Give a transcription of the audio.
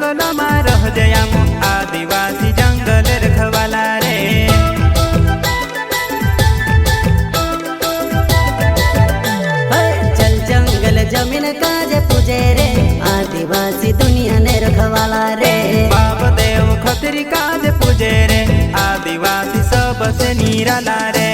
जंगल में रह जयामो आदिवासी जंगल रखवाला रे। चल जंगल जमीन काजे पूजे रे आदिवासी दुनिया ने रखवाला रे। बाप देव खतरी काज पूजे रे आदिवासी सबसे निराला रे।